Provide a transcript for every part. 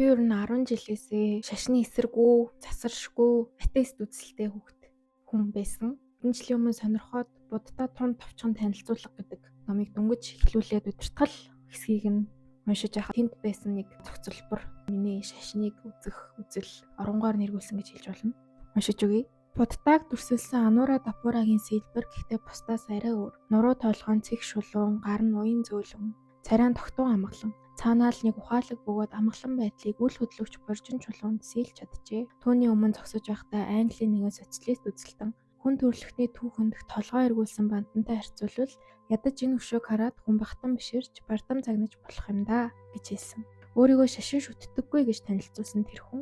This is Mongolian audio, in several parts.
Би ер нь 10 жилээсээ шашны эсэргүү, засаршгүй, атеист үзэлтэй хүн байсан. Хэдэн жилийн өмнө сонирхоод Буддаа тун товчхон танилцуулга гэдэг номыг дөнгөж эхлүүлээд удирдгал хэсгийг нь уншиж байхад тэнд байсан нэг зохицолбор миний шашныг үзэх үзэл оронгоор нэрвүүлсэн гэж хэлж болно. Уншиж өгье. Буддааг дүрсэлсэн Анура Дапурагийн сэлбэр гэхдээ бусдаас арай өөр. Нуруу толгойн цэг шулуун, гар нь уян зөөлөн, царайн тогтун амгалан. Цаанаа л нэг ухаалаг бөгөөд амгалан байдлыг үл хөдлөвч боржин чулуунд сэлж чаджээ. Түүний өмнө зогсож байхдаа Английн нэгэн социалист үзэлтэн хүн төрөлхтний түүхэнд толгой эргүүлсэн бантантай харьцуулбал ядаж энэ өшөөг хараад хүн бахтан биширч бардам загнаж болох юм да гэж хэлсэн. Өөрийгөө шашин шүтдэггүй гэж танилцуулсан тэр хүн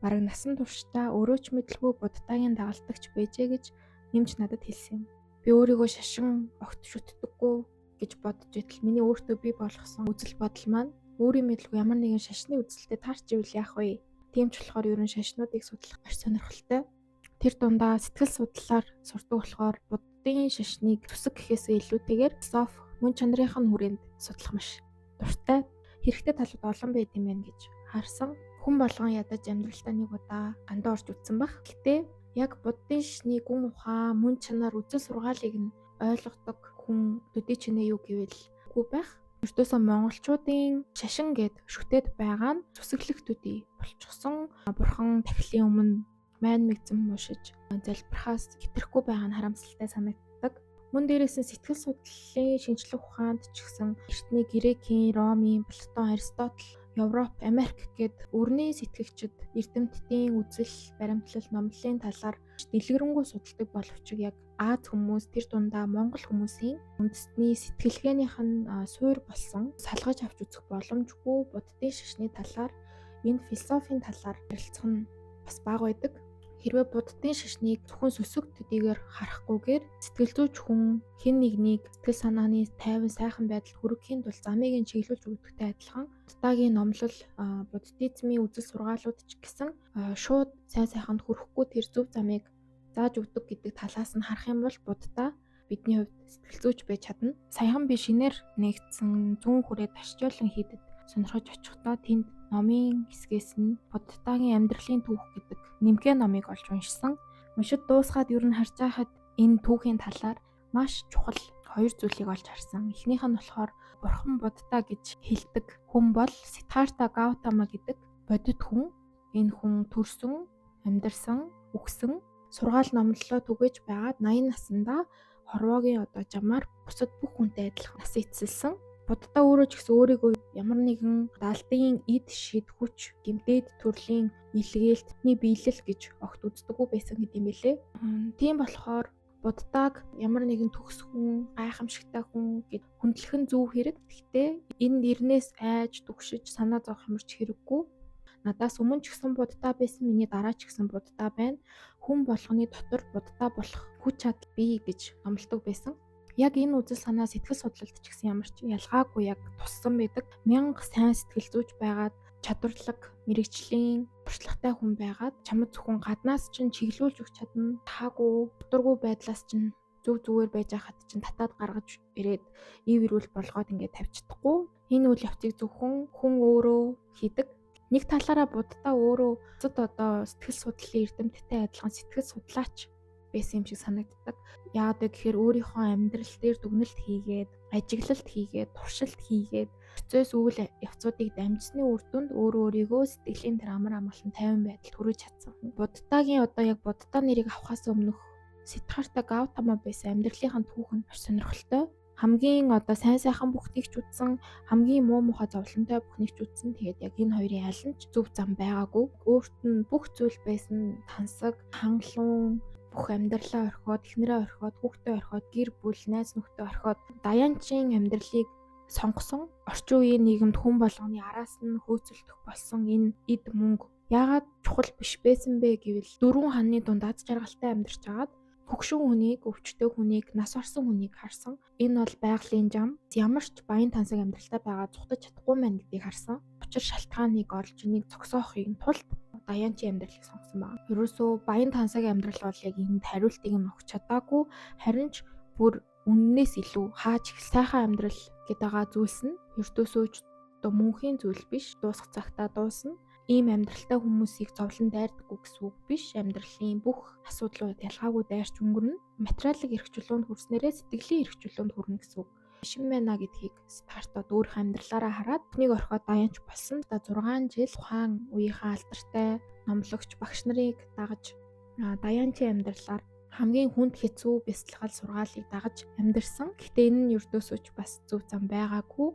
бараг насан туршдаа өөрөө ч мэдлгүй Буддагийн дагалдагч байжээ гэж нэмж надад хэлсэн юм. Би өөрийгөө шашин огт шүтдэггүй гэж бодож итэл миний өөртөө бий болгосон үзэл бодол маань өөрийн мэдлгүй ямар нэгэн шашны үзэлтэй таарч ивэл яах вэ? Тийм ч болохоор ерөн шашнуудыг судлах маш сонирхолтой. Тэр дундаа сэтгэл судлалаар сурдаг болохоор буддын шашныг төсөг гэхээсээ илүүтэйгээр философи мөн чанарын хүрээнд судлах маш дуртай. Хэрэгтэй талууд олон байд юм байна гэж харсан. Хүн болгон ядаж амьдралдаа нэг удаа гандаа орж үзсэн бах. Гэтэ яг буддын шашны гүн ухаан мөн чанар үзэл сургаалыг нь ойлгодог хүн төдий чинээ юу гэвэл үгүй байх. Өртөөсөө монголчуудын шашин гэд шүтээд байгаа нь зүсэглэх төдий болчихсон. Бурхан тахилын өмнө майн мэгзэн мушиж залбирахаас хэтрэхгүй байгаа нь харамсалтай санагддаг. Мөн дээрээс нь сэтгэл судлалын шинжлэх ухаанд ч гэсэн эртний Грекийн, Ромын, Платон, Аристотл, Европ, Америк гэд өрний сэтгэгчид эрдэмтдийн үзэл, баримтлал, номлолын талаар дэлгэрэнгүй судалдаг боловч яг Аз хүмүүс тэр дундаа Монгол хүмүүсийн үндэсний сэтгэлгээнийх нь суур болсон салгаж авч үзэх боломжгүй буддын шашны талаар энэ философийн талаар ярилцах нь бас бага байдаг. Хэрвээ буддын шашныг зөвхөн сүсэг төдийгээр харахгүйгээр сэтгэл зүйч хүн хэн нэгнийг сэтгэл санааны тайван сайхан байдалд хүрэхийн тулд замыг нь чиглүүлж өгдөгтэй адилхан Буддагийн номлол буддизмын үзэл сургаалууд ч гэсэн шууд сайн сайханд хүрэхгүй тэр зөв замыг зааж өгдөг гэдэг талаас нь харах юм бол Будда бидний хувьд сэтгэл зүйч байж чадна. Саяхан би шинээр нэгдсэн зүүн хүрээд арчжуулан хийдэд сонирхож очихдоо тэнд номын хэсгээс нь Буддагийн амьдралын түүх гэдэг нэмгээ номыг олж уншсан. Уншид дуусгаад ер нь харж байхад энэ түүхийн талаар маш чухал хоёр зүйлийг олж харсан. Эхнийх нь болохоор Бурхан Будда гэж хэлдэг хүн бол Сиддхартха Гаутама гэдэг бодит хүн. Энэ хүн төрсөн, амьдарсан, үхсэн, сургаал номлолоо түгэж байгаад 80 наснда хорвоогийн жамаар бусад бүх хүнтэй адилхан нас эцэлсэн. Будда өөрөө ч гэсэн өөрийгөө ямар нэгэн даалдын эд шид хүч гэмтээд төрлийн илгээлтний биелэл гэж огт үздэггүй байсан гэдэм билээ. Тийм болохоор Буддааг ямар нэгэн төгс хүн, гайхамшигтай хүн гэд хүндлэх нь зөв хэрэг. Гэхдээ энэ нэрнээс айж дүгшиж санаа зовох юмч хэрэггүй. Надаас өмнө ч гэсэн Будда байсан, миний дараа ч гэсэн Будда байна. Хүн болгоны дотор Будда болох хүч чадал бий гэж номлодог байсан. Яг энэ үзэл санаа сэтгэл судлалд ч гэсэн ямар ч ялгаагүй яг туссан байдаг. 1000 сайн сэтгэл зүйч байгаад чадварлаг, мэрэгжлийн туршлагатай хүн байгаад чамд зөвхөн гаднаас чинь чиглүүлж өгч чадна. Таагүй, дутургүй байдлаас чинь зөв зүгээр байж хахад чинь татаад гаргаж ирээд ив ирүүл болгоод ингээд тавьж чадахгүй. Энэ үйл явцыг зөвхөн хүн өөрөө хийдэг. Нэг талаараа Будда өөрөө сэтгэл судлалын эрдэмтдтэй адилхан сэтгэл судлаач байсан юм шиг санагддаг. Яагаад вэ гэхээр өөрийнхөө амьдрал дээр дүгнэлт хийгээд, ажиглалт хийгээд, туршилт хийгээд, процесс үйл явцуудыг дамжсны үр дүнд өөрийгөө сэтгэлийн тэр амар амгалан тайван байдалд хүргэж чадсан. Буддагийн яг Будда нэрийг авахаас өмнөх Сиддхартха Гаутама байсан амьдралынхаа түүх нь маш сонирхолтой. Хамгийн сайн сайхан бүхнийг ч үтсэн, хамгийн муу мухай зовлонтой бүхнийг ч үтсэн. Тэгээд яг энэ хоёрын аль нь ч зөв зам байгаагүй. Өөрт нь бүх зүйл байсан тансаг, хангалуун, бүх амьдралаа орхиод, эхнэрээ орхиод, хүүхдээ орхиод, гэр бүл, найз нөхдөд орхиод даянчийн амьдралыг сонгосон. Орчин үеийн нийгэмд хүн болгоны араас нь хөөцөлдөх болсон энэ эд мөнгө яагаад чухал биш байсан бэ гэвэл 4 ханы дунд аз жаргалтай амьдарч байгаад хөгшин хүнийг, өвчтөе хүнийг, нас орсон хүнийг харсан. Энэ бол байгалийн зам. Ямар ч баян тансаг амьдралтай байгаа зүхтаж чадахгүй мэн гэдгийг харсан. Учир шалтгааныг олж энийг зогсоохын тулд даянчийн амьдралыг сонгосон байна. Ерөөсөө баян тансаг амьдрал бол яг энд хариултыг нь өгч чадаагүй. Харин ч бүр үннээс илүү хаач их сайхан амьдрал гэдэг зүйлс нь ердөөсөө мөнхийн зүйл биш. Дуусах цагтаа дуусна. ийм амьдралтай хүмүүсийг зовлон дайрдаггүй гэсэн үг биш. Амьдралын бүх асуудлууд ялгаагүй дайрч өнгөрнө. Материалын эрх чөлөөнд хүрснээрээ сэтгэлийн эрх чөлөөнд хүрнэ гэсэн үг. Шин байна гэдгийг стартаад өөрийнхөө амьдралаараа хараад түүнийг орхиод даянч болсон. 6 жил ухаан үеийнхээ алдартай номлогч багш нарыг дагаж даянчийн амьдралаар хамгийн хүнд хэцүү бясалгал сургаалыг дагаж амьдэрсэн. Гэхдээ энэ нь ердөөсөө ч бас зөв зам байгаагүй.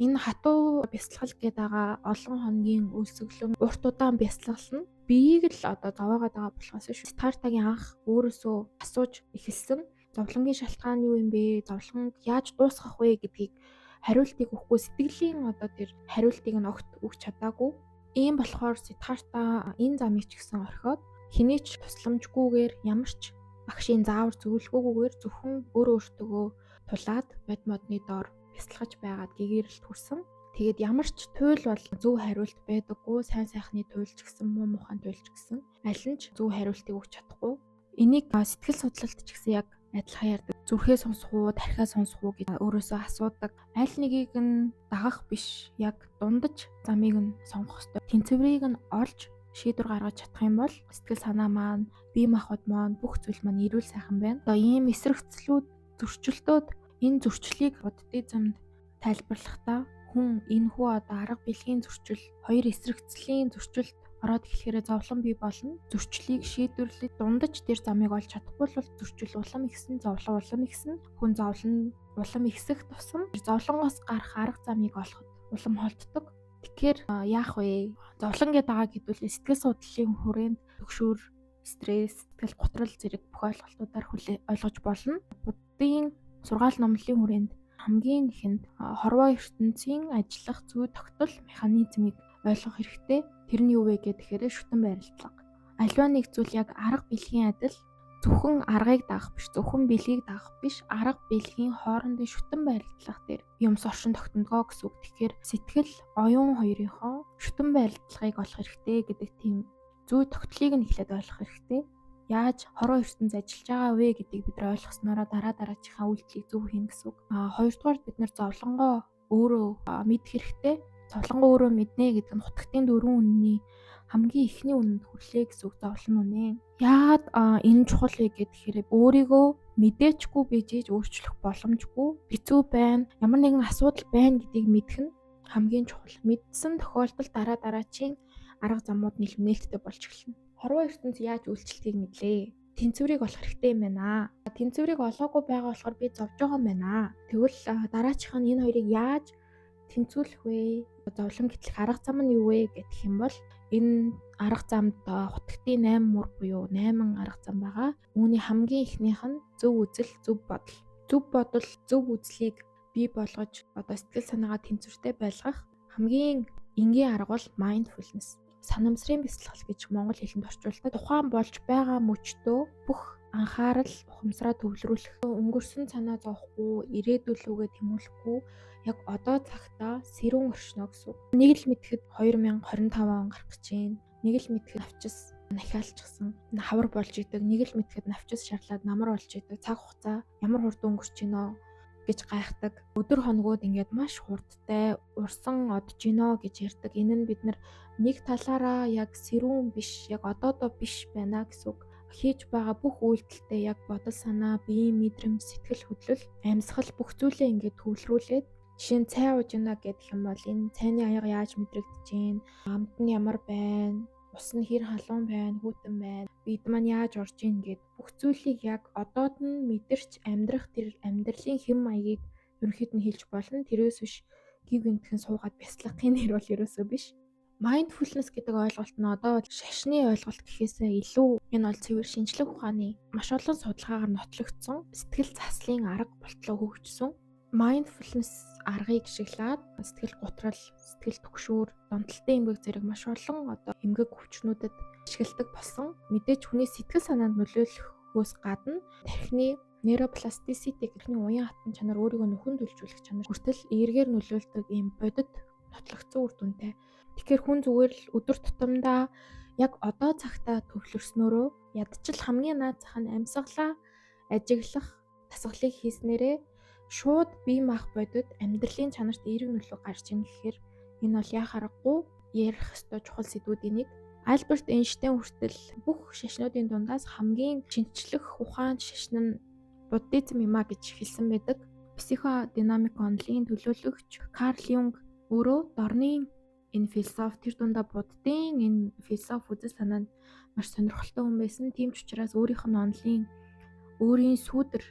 Энэ хатуу бясалгал гээд байгаа олон хоногийн өлсгөлөн урт удаан бясалгал нь биеийг л одоо зовоогоод байгаа болохоос шүү. Стартагийн анх өөрөөсөө асууж эхэлсэн. Зовлонгийн шалтгаан юу юм бэ? Зовлонг яаж дуусгах вэ гэдгийг хариултыг өгөхгүй, сэтгэлийн одоо тэр хариултыг нь огт өгч чадаагүй. Ийм болохоор Сиддхарта энэ замыг ч гэсэн орхиод хинээч тусламжгүйгээр ямар ч багшийн заавар зөвлөгөөгүйгээр зөвхөн өөртөө тулаад бод модны доор бясалгаж байгаад гэгэрэлт хүрсэн. Тэгээд ямар ч туйл бол зөв хариулт байдаггүй. Сайн сайхны туйлч гэсэн, муу муухайн туйлч гэсэн аль нь ч зөв хариултыг өгч чадахгүй. Энийг сэтгэл судлалт ч гэсэн яг адилхан ярьдаг. Зүрхээ сонсох уу, тархиа сонсох уу гэж өөрөөсөө асуудаг. Аль нэгийг нь дагах биш, яг дундаж замыг нь сонгох ёстой. Тэнцвэрийг нь олж шийдвэр гаргаж чадах юм бол сэтгэл санаа маань, бие махбод маань бүх зүйл маань эрүүл сайхан байна. Одоо ийм эсрэгцлүүд, зөрчилдөөд энэ зөрчлийг буддизмд тайлбарлахдаа хүн энэхүү одоо арга билгийн зөрчил, хоёр эсрэгцлийн зөрчилд ороод эхлэхээр зовлон бий болно. Зөрчлийг шийдвэрлэх дундаж тэр замыг олж чадахгүй бол зөрчил улам ихсэн, зовлон улам ихсэн. Хүн зовлон улам ихсэх тусам зовлонгоос гарах арга замыг олоход улам холддог. Тэгэхээр яах вэ? Зовлон гэдэг байгаа гэдвэл сэтгэл судлалын хүрээнд төгшүүр, стресс, сэтгэл готрол зэрэг бүх ойлголтуудаар ойлгож болно. Буддийн сургаал номлолын хүрээнд хамгийн ихэнд хорвоо ертөнцийн ажиллах зүй тогтол механизмыг ойлгох хэрэгтэй. Тэр нь юу вэ гэхээр шүтэн барилдлага. Аливаа нэг зүйл яг арга билгийн адил зөвхөн аргыг даах биш, зөвхөн бэлгийг даах биш, арга бэлгийн хоорондын шүтэн барилдлага дээр юмс оршин тогтногоо гэсэн үг. Тэгэхээр сэтгэл, оюун хоёрынхоо шүтэн барилдлагыг олох хэрэгтэй гэдэг тийм зүй тогтлыг нь эхлээд ойлгох хэрэгтэй. Яаж хорвоо ертөнц ажиллаж байгаа вэ гэдгийг бид нар ойлгоснороо дараачихаа үйлдэлийг зөв хийнэ гэсэн үг. Хоёрдугаар бид нар зовлонгоо өөрөө мэдэх хэрэгтэй. Зовлонгоо өөрөө мэднэ гэдэг нь хутагтын 4 үнний хамгийн ихний үнэнд хүрлээ гэсэн үг. Зовлон үнэ. Яагаад энэ чухал вэ гэхээр өөрийгөө мэдээчгүй бижиж өөрчлөх боломжгүй. Бицүү байна, ямар нэгэн асуудал байна гэдгийг мэдэх нь хамгийн чухал. Мэдсэн тохиолдолд дараачийн арга замууд нэлмнэлттэй болж эхэлнэ. Хорвоо ертөнц яаж үйлчлэхийг мэдлээ. Тэнцвэрийг олох хэрэгтэй юм байна. Тэнцвэрийг олоогүй байгаа болохоор би зовж байгаа юм байна. Тэгвэл дараачих нь энэ хоёрыг яаж тэнцвүүлэх вэ? Зовлон гэтлэх арга зам нь юу вэ гэх юм бол энэ арга замд хутагтын 8 мөр буюу 8 арга зам байгаа. Үүний хамгийн ихнийх нь зөв үзэл, зөв бодол. Зөв бодол, зөв үзлийг бий болгож одоо сэтгэл санаагаа тэнцвэртэй байлгах хамгийн энгийн арга бол mindfulness. Санамсрын бясалгал гэж монгол хэлэнд орчуулдаг. Тухайн болж байгаа мөчтөө бүх анхаарал ухамсараа төвлөрүүлэх, өнгөрсөн санаа зовхгүй, ирээдүйлүүгээ тэмүүлэхгүй, яг одоо цагтаа сэрүүн оршино гэсэн үг. Нэг л мэдхэд 2025 он гарах гэж байна. Нэг л мэдхэд навчис нахиалчихсан, хавар болж идэг. Нэг л мэдхэд навчис шарлаад намар болж идэг. Цаг хугацаа ямар хурдан өнгөрч гинөө гэж гайхдаг. Өдөр хоногуд ингээд маш хурдтай урсан одж гинөө гэж ярьдаг. Энэ нь бид нар нэг талаараа яг сэрүүн биш, яг одоодоо биш байна гэсэн үг. Хийж байгаа бүх үйлдэлтэй яг бодол санаа, биеийн мэдрэмж, сэтгэл хөдлөл, амьсгал бүх зүйлээ ингээд төвлөрүүлээд жишээ нь цай ууж гинэ гэдэг юм бол энэ цайны аяга яаж мэдрэгдэж байна? Амт нь ямар байна? Ус нь хэр халуун байна, хүүтэн байна. Бид маань яаж орж ийн гэд бүх зүйлийг яг одоод нь мэдэрч амьдрах тэр амьдралын хэм маягийг ерөнхийд нь хэлж болно. Тэрээс биш гів гинтхэн суугаад бясалгахын нэр бол ерөөсөө биш. Mindfulness гэдэг ойлголт нь одоо шашны ойлголт гэхээсээ илүү энэ бол цэвэр шинжлэх ухааны маш олон судалгаагаар нотлогдсон сэтгэл заслын арга болтлоо хөгжсөн. Mindfulness аргыг ашиглаад сэтгэл готрол, сэтгэл түгшүүр, донтолтой эмгэг зэрэг маш олон одоо эмгэг өвчнүүдэд ашигладаг болсон. Мэдээж хүний сэтгэл санаанд нөлөөлөхөөс гадна тархины нейропластицити гэх нэг уян хатан чанар, өөрийгөө нөхөн төлжүүлэх чанар хүртэл эергээр нөлөөлдөг ийм бодит нотлогдсон үр дүнтэй. Тэгэхээр хүн зүгээр л өдөр тутамдаа яг одоо цагтаа төвлөрснөөрөө ядчил хамгийн наад зах нь амьсгалаа ажиглах тасгалыг хийснээрээ шууд бие мах бодит амьдралын чанарт эерэг нөлөө гарч ийн гэхээр энэ бол яа харахгүй ярих ёстой чухал сэдвүүдийн нэг. Альберт Эйнштейн хүртэл бүх шашнуудын дундаас хамгийн шинжлэх ухаанд шашин нь буддизм юм а гэж хэлсэн байдаг. Психодинамик онолын төлөөлөгч Карл Юнг өөрөө дорны энэ философи тэр дундаа буддын энэ философи үзэл санаанд маш сонирхолтой хүн байсан. Тийм ч учраас өөрийнх нь онолын өөрийн сүүдэр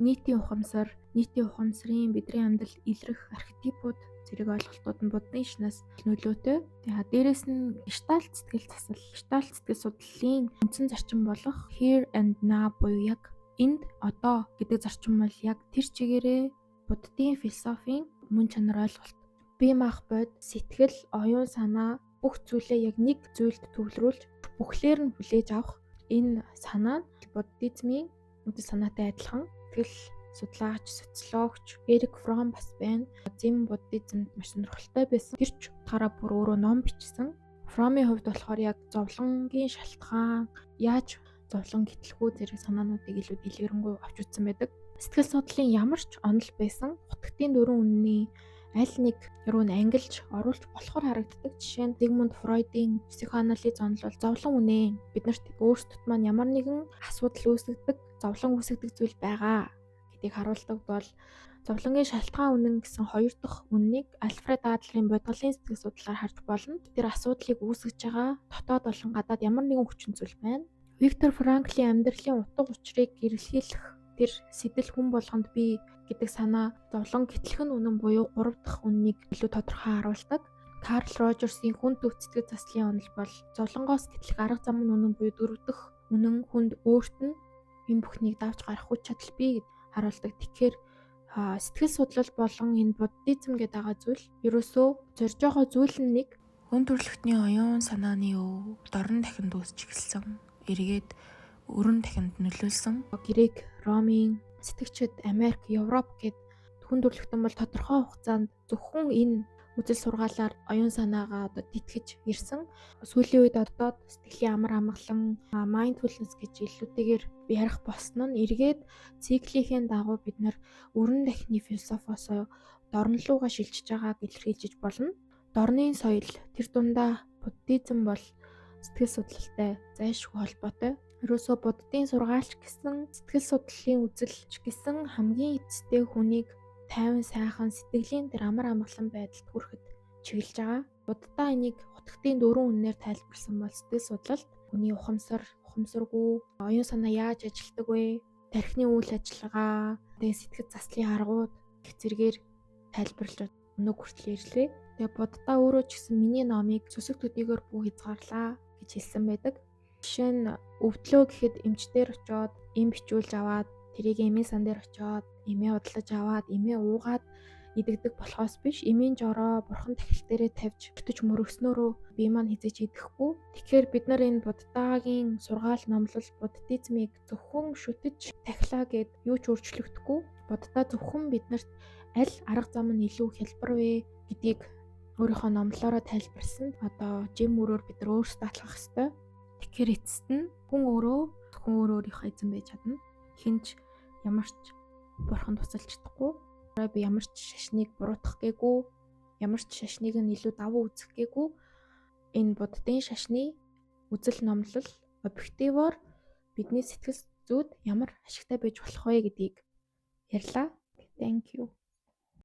нийтийн ухамсарын бидний амьдрал илрэх архетипууд зэрэг ойлголтууд нь буддын шинаас нөлөөтэй. Тэгээд дээрэс нь гештальт сэтгэл судлалын үндсэн зарчим болох here and now буюу яг энд одоо гэдэг зарчим бол яг тэр чигээрээ буддын философийн мөн чанар ойлголт. Бие махбод, сэтгэл, оюун санаа бүх зүйлээ яг нэг зүйлд төвлөрүүлж бүхлээр нь хүлээж авах энэ санаа нь буддизмын үндсэн санаатай адилхан. Тэгэл судлаач, социологч Эрик Фром бас байна. Зэн буддизмд маш сонирхолтой байсан. Тэр ч утгаараа бүр өөрөө ном бичсэн. Фромын хувьд болохоор яг зовлонгийн шалтгаан, яаж зовлон гэтлэхүү зэрэг санаануудыг илүү дэлгэрэнгүй авч үзсэн байдаг. Сэтгэл судлалын ямар ч онол байсан утгатын дөрвөн үнний аль нэг руу нь ангилж оруулж болохоор харагддаг. Жишээ нь Зигмунд Фройдын психоанализ онол бол зовлон үнэ. Биднэрт өөрсдөд маань ямар нэгэн асуудал үүсгдэг, зовлон үүсгдэг зүйл байгаа гэдгийг харуулдаг бол зовлонгийн шалтгаан үнэн гэсэн хоёр дахь үннийг Альфред Адлерийн бодгалын сэтгэл судлаар харж болно. Тэр асуудлыг үүсгэж байгаа дотоод болон гадаад ямар нэгэн хүчин зүйл байна. Виктор Франклийн амьдралын утга учирыг гэрэлхийлэх тэр сэтэл хүн болгонд бий гэдэг санаа зовлон гэтлэх нь үнэн буюу 3 дахь үннийг илүү тодорхой харуулдаг. Карл Рожерсийн хүн төв сэтгэл заслын онол бол зовлонгоос гэтлэх арга зам нь үнэн буюу 4 дахь үнэн хүнд өөрт нь энэ бүхнийг давж гарах хүч чадал бий гэд харуулдаг. Тэгэхээр сэтгэл судлал болон энэ буддизм гэдэг байгаа зүйл ерөөсөө зорж байгаа зүйл нь нэг хүн төрөлхтний оюун санааны өв дорн дахинд үүсч эхэлсэн. Эргээд өрн дахинд нөлөөлсөн. Грек, Ромын сэтгэгчид Америк, Европ гэд хүн төрөлхтөн бол тодорхой хугацаанд зөвхөн энэ үзэл сургаалаар оюун санаагаа одоо тэтгэж ирсэн. Сүүлийн үед одоо сэтгэлийн амар амгалан, mindfulness гэж илүүтэйгээр ярих болсон нь эргээд циклийн дагуу бид нар өрн дахины философиос дорнолууга шилжиж байгааг илэрхийлж болно. Дорны соёл тэр дундаа буддизм бол сэтгэл судлалтай зайлшгүй холбоотой. Ерөөсөө буддын сургаалч гэсэн сэтгэл судлалын үзэлч гэсэн хамгийн эцэстээ хүнийг тайван сайхан сэтгэлийн тэр амар амгалан байдалд хүрэхэд чиглэж байгаа. Буддаа энийг утгатын дөрвөн үнээр тайлбарласан бол сэтгэл судлалд хүний ухамсаргүй, оюун санаа яаж ажилтдаг вэ? Тархины үйл ажиллагаа, тэгээ сэтгэл заслын аргууд гэх зэргээр тайлбарлаж өнөө хүртэл ярьлээ. Тэгээ Буддаа өөрөө ч гэсэн миний номыг сүсэг төдийгөр бүх хязгаарлаа гэж хэлсэн байдаг. Жишээ нь өвдлөө гэхэд эмчдэр очоод эм бичүүлж аваад тэрийг эмийн сан дээр очоод эмээ удлаж аваад эмээ уугаад идэгдэг болохоос биш эмийн жороо бурхан тахил дээрээ тавьж өтөж мөрөгснөөрөө бие маань хизээж идэхгүй. Тэгэхээр бид нар энэ буддагийн сургаал номлол буддизмыг зөвхөн шүтэж тахилаа гэд юу ч өөрчлөгдөхгүй. Буддаа зөвхөн биднэрт аль арга зам нь илүү хялбар вэ гэдгийг өөрийнхөө номлолоороо тайлбарсан. Одоо жим мөрөөр бид нар өөрсдөө атлах ёстой. Тэгэхээр эцэст нь хүн өөрийнхөө эзэн байж чадна. Хинч ямар ч бурхан тусалж чадахгүй. Би ямар ч шашныг буруутгах гээгүй, ямар ч шашныг нь илүү давуу үзэх гээгүй. Энэ буддын шашны үзэл номлол объективоор бидний сэтгэл зүйд ямар ашигтай байж болох вэ гэдгийг ярьлаа. Thank you.